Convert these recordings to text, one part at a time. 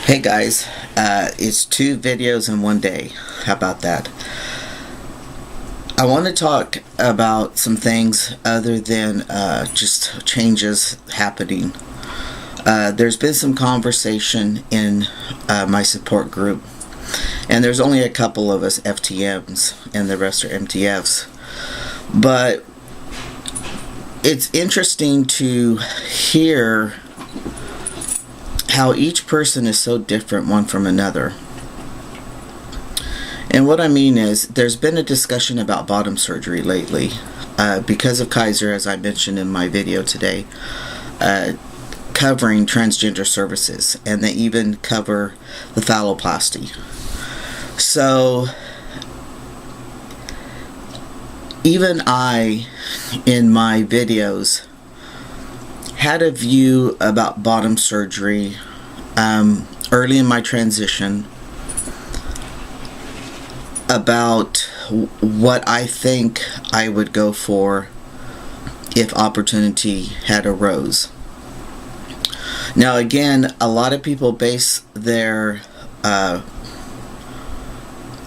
Hey guys, it's 2 videos in one day. How about that? I want to talk about some things other than just changes happening. There's been some conversation in my support group, and there's only a couple of us FTMs, and the rest are MTFs. But it's interesting to hear how each person is so different one from another. And what I mean is, there's been a discussion about bottom surgery lately because of Kaiser, as I mentioned in my video today, covering transgender services, and they even cover the phalloplasty. So even I, in my videos, had a view about bottom surgery early in my transition, about what I think I would go for if opportunity had arose. Now again, a lot of people base their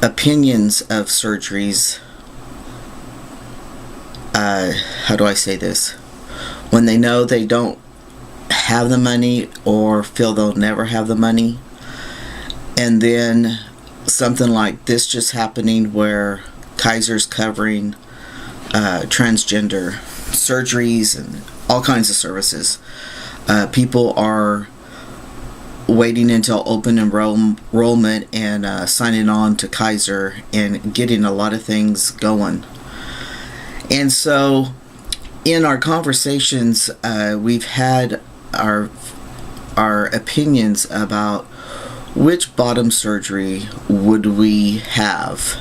opinions of surgeries, how do I say this, when they know they don't have the money or feel they'll never have the money, and then something like this just happening where Kaiser's covering transgender surgeries and all kinds of services. People are waiting until open enrollment and signing on to Kaiser and getting a lot of things going. And so in our conversations, we've had our opinions about which bottom surgery would we have.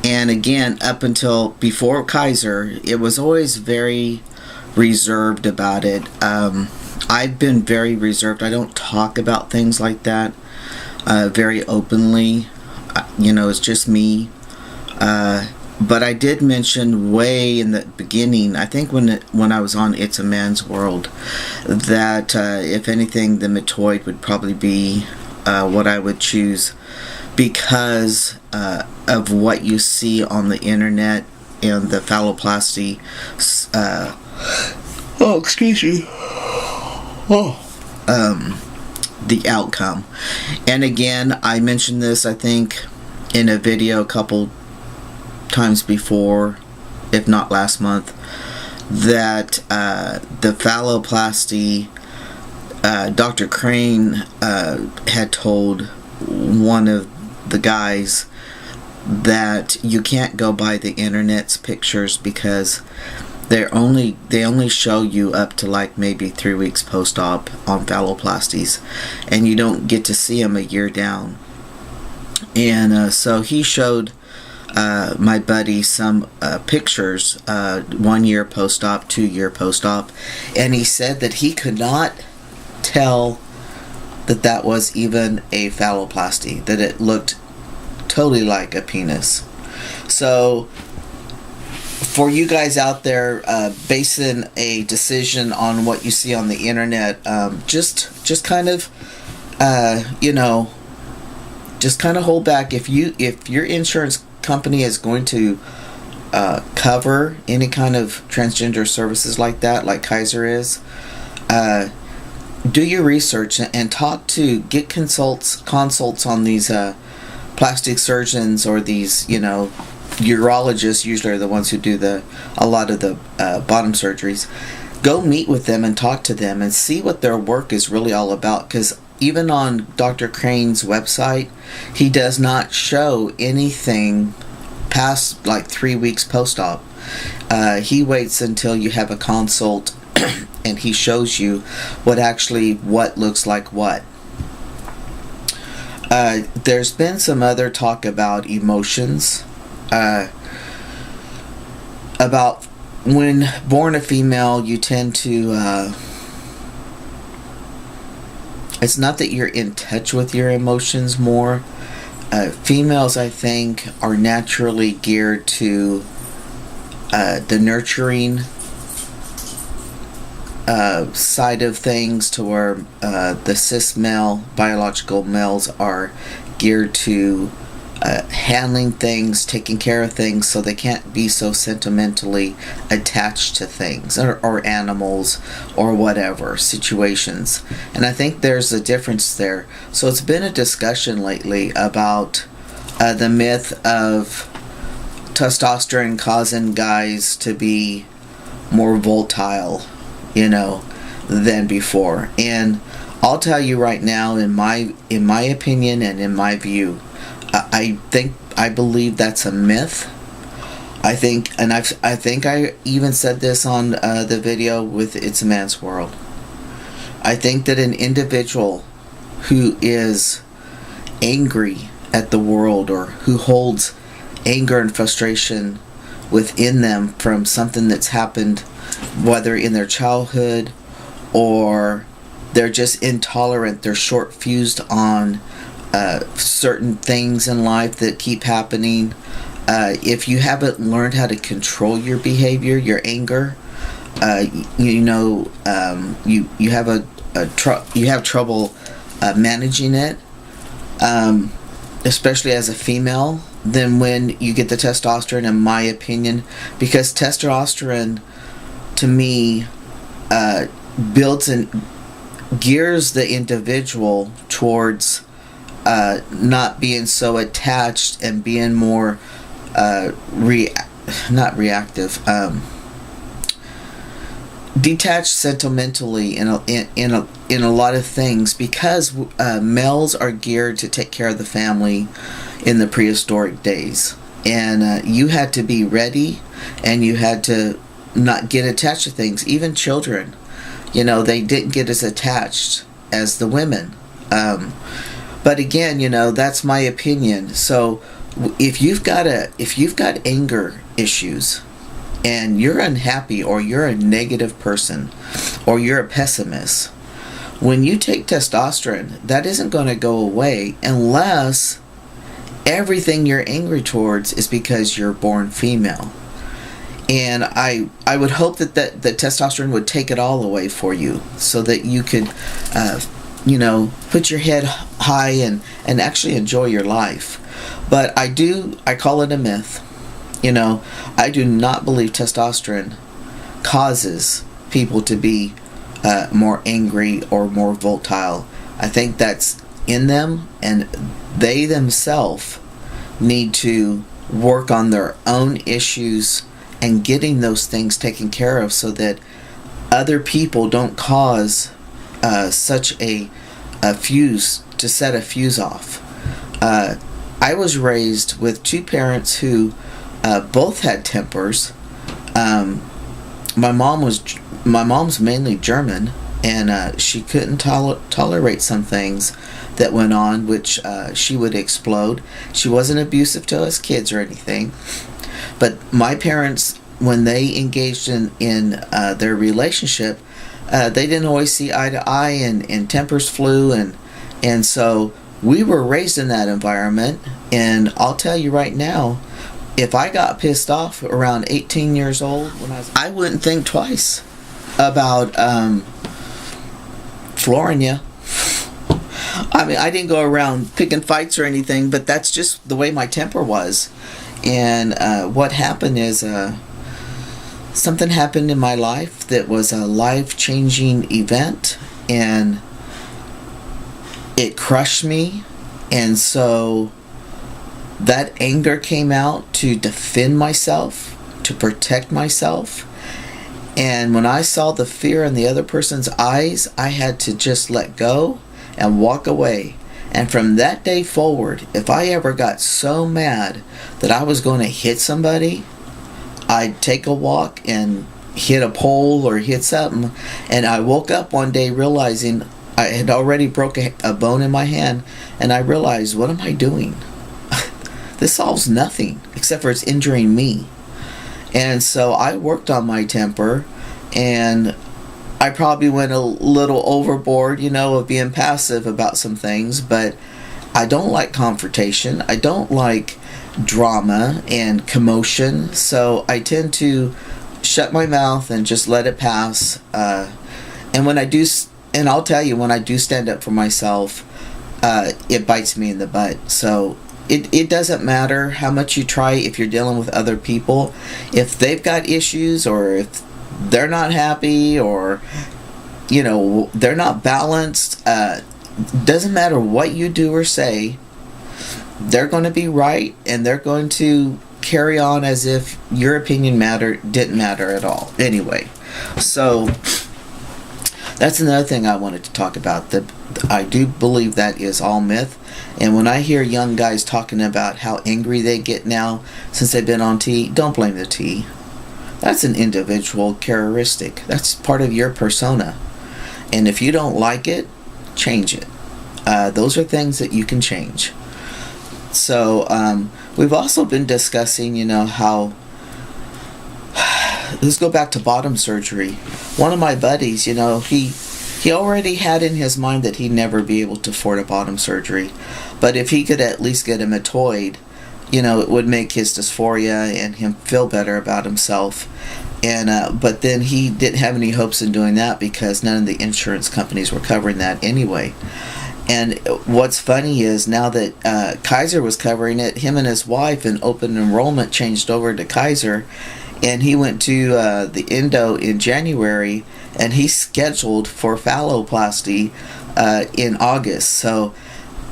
And again, up until before Kaiser, it was always very reserved about it. I've been very reserved. I don't talk about things like that very openly. It's just me. But I did mention way in the beginning, I think when I was on It's a Man's World, that if anything, the metoid would probably be what I would choose, because of what you see on the internet and the phalloplasty. The outcome. And again, I mentioned this, I think, in a video a couple times before, if not last month, that the phalloplasty, Dr. Crane had told one of the guys that you can't go by the internet's pictures because they only show you up to like maybe 3 weeks post-op on phalloplasties, and you don't get to see them a year down. And so he showed my buddy some pictures, 1 year post-op, 2 year post-op, and he said that he could not tell that was even a phalloplasty, that it looked totally like a penis. So for you guys out there basing a decision on what you see on the internet, just kind of just kind of hold back. If your insurance company is going to cover any kind of transgender services like that, like Kaiser is, do your research and get consults on these plastic surgeons, or these urologists. Usually are the ones who do a lot of the bottom surgeries. Go meet with them and talk to them and see what their work is really all about, because even on Dr. Crane's website, he does not show anything past like 3 weeks post-op. He waits until you have a consult and he shows you what looks like what. There's been some other talk about emotions, about when born a female, you tend to it's not that you're in touch with your emotions more. Females, I think, are naturally geared to the nurturing side of things, to where the cis male, biological males, are geared to handling things, taking care of things, so they can't be so sentimentally attached to things, or animals, or whatever situations. And I think there's a difference there. So it's been a discussion lately about the myth of testosterone causing guys to be more volatile, than before. And I'll tell you right now, in my opinion and in my view, I believe that's a myth. I think I even said this on the video with It's a Man's World. I think that an individual who is angry at the world, or who holds anger and frustration within them from something that's happened, whether in their childhood, or they're just intolerant, they're short-fused on certain things in life that keep happening. If you haven't learned how to control your behavior, your anger, you have trouble managing it, especially as a female. Then when you get the testosterone, in my opinion, because testosterone, to me, builds and gears the individual towards not being so attached, and being more not reactive, detached sentimentally in a lot of things, because males are geared to take care of the family in the prehistoric days, and you had to be ready, and you had to not get attached to things. Even children, they didn't get as attached as the women. But again, that's my opinion. So if you've got anger issues, and you're unhappy, or you're a negative person, or you're a pessimist, when you take testosterone, that isn't going to go away unless everything you're angry towards is because you're born female. And I would hope that testosterone would take it all away for you, so that you could put your head high and actually enjoy your life. But I call it a myth. I do not believe testosterone causes people to be more angry or more volatile. I think that's in them, and they themselves need to work on their own issues and getting those things taken care of, so that other people don't cause such a fuse, to set a fuse off. I was raised with two parents who both had tempers. My mom's mainly German, and she couldn't tolerate some things that went on, which she would explode. She wasn't abusive to us kids or anything, but my parents, when they engaged in their relationship, they didn't always see eye to eye, and tempers flew, and so we were raised in that environment. And I'll tell you right now, if I got pissed off around 18 years old, I wouldn't think twice about flooring you. I mean, I didn't go around picking fights or anything, but that's just the way my temper was. And what happened is something happened in my life that was a life-changing event, and it crushed me. And so that anger came out to defend myself, to protect myself. And when I saw the fear in the other person's eyes, I had to just let go and walk away. And from that day forward, if I ever got so mad that I was going to hit somebody, I'd take a walk and hit a pole or hit something. And I woke up one day realizing I had already broke a bone in my hand, and I realized, what am I doing? This solves nothing except for it's injuring me. And so I worked on my temper, and I probably went a little overboard, of being passive about some things, but I don't like confrontation. I don't like drama and commotion, so I tend to shut my mouth and just let it pass. And when I do, and I'll tell you, when I do stand up for myself, it bites me in the butt. So it doesn't matter how much you try if you're dealing with other people. If they've got issues, or if they're not happy, or they're not balanced, doesn't matter what you do or say, they're going to be right, and they're going to carry on as if your opinion didn't matter at all anyway. So that's another thing I wanted to talk about. That I do believe that is all myth. And when I hear young guys talking about how angry they get now since they've been on tea, don't blame the tea. That's an individual characteristic. That's part of your persona. And if you don't like it, change it. Those are things that you can change. So we've also been discussing, how, let's go back to bottom surgery. One of my buddies, he already had in his mind that he'd never be able to afford a bottom surgery. But if he could at least get a metoid, it would make his dysphoria and him feel better about himself. And but then he didn't have any hopes in doing that because none of the insurance companies were covering that anyway. And what's funny is now that Kaiser was covering it, him and his wife in open enrollment changed over to Kaiser, and he went to the endo in January, and he's scheduled for phalloplasty in August. So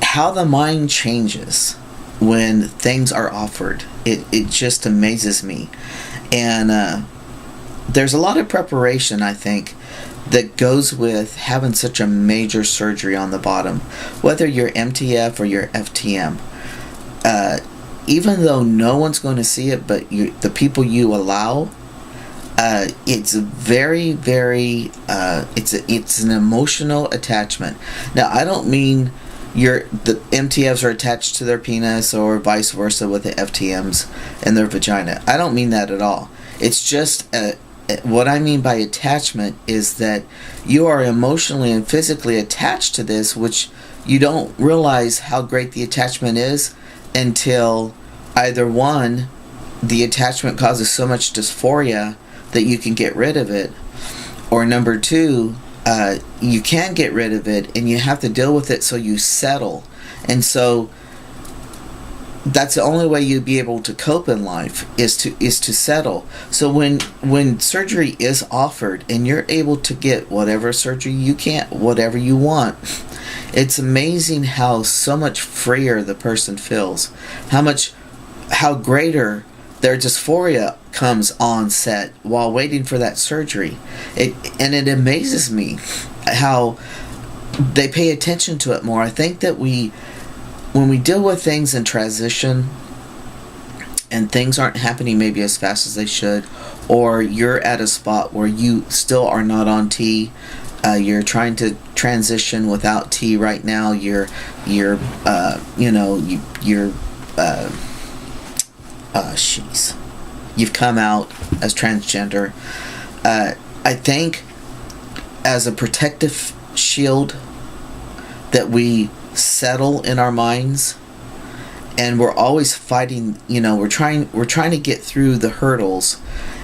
how the mind changes when things are offered, it just amazes me. And there's a lot of preparation, I think, that goes with having such a major surgery on the bottom, whether you're MTF or you're FTM. Even though no one's going to see it but the people you allow, it's very, very, it's an emotional attachment. Now, I don't mean the MTFs are attached to their penis or vice versa with the FTMs and their vagina. I don't mean that at all. It's just what I mean by attachment is that you are emotionally and physically attached to this, which you don't realize how great the attachment is until either one, the attachment causes so much dysphoria that you can get rid of it, or number two, you can get rid of it and you have to deal with it, so you settle. And so that's the only way you'd be able to cope in life is to settle. So when surgery is offered and you're able to get whatever surgery whatever you want, it's amazing how so much freer the person feels, how greater their dysphoria comes on set while waiting for that surgery. It amazes me how they pay attention to it more. I think that when we deal with things in transition and things aren't happening maybe as fast as they should, or you're at a spot where you still are not on T, you're trying to transition without T right now, you've come out as transgender. I think as a protective shield that we settle in our minds, and we're always fighting, we're trying to get through the hurdles,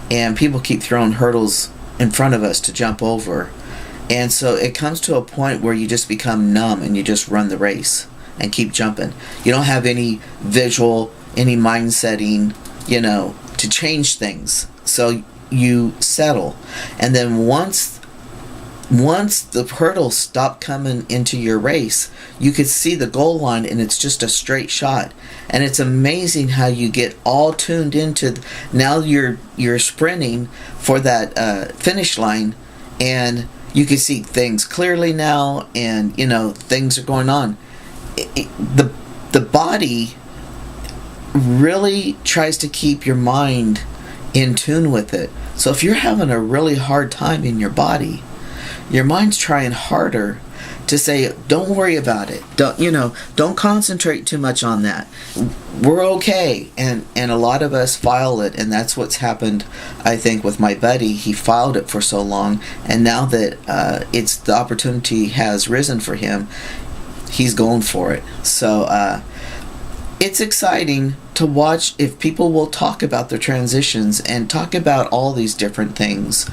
and people keep throwing hurdles in front of us to jump over, and so it comes to a point where you just become numb and you just run the race and keep jumping. You don't have any visual, any mind setting, to change things, so you settle. And then once the hurdles stop coming into your race, you could see the goal line and it's just a straight shot. And it's amazing how you get all tuned into, now you're sprinting for that finish line, and you can see things clearly now, and things are going on. The body really tries to keep your mind in tune with it. So if you're having a really hard time in your body, your mind's trying harder to say, don't worry about it. Don't concentrate too much on that. We're okay. And a lot of us file it, and that's what's happened, I think, with my buddy. He filed it for so long, and now that the opportunity has risen for him, he's going for it. So it's exciting to watch if people will talk about their transitions and talk about all these different things.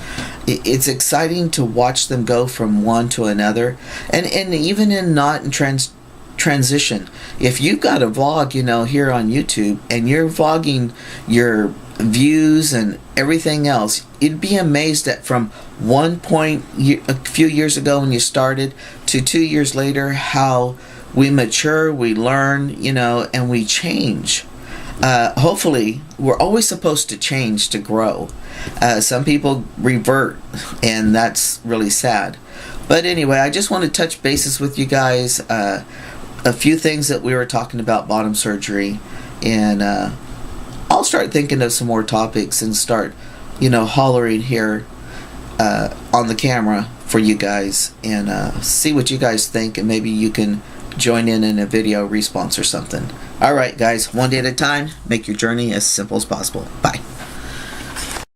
it's exciting to watch them go from one to another, and even in not in transition. If you've got a vlog, here on YouTube, and you're vlogging your views and everything else, you'd be amazed at from one point a few years ago when you started to 2 years later how we mature, we learn, and we change. Hopefully, we're always supposed to change to grow. Some people revert, and that's really sad. But anyway, I just want to touch bases with you guys. A few things that we were talking about bottom surgery, and I'll start thinking of some more topics and start, hollering here on the camera for you guys, and see what you guys think, and maybe you can join in a video response or something. Alright guys, one day at a time, make your journey as simple as possible. Bye.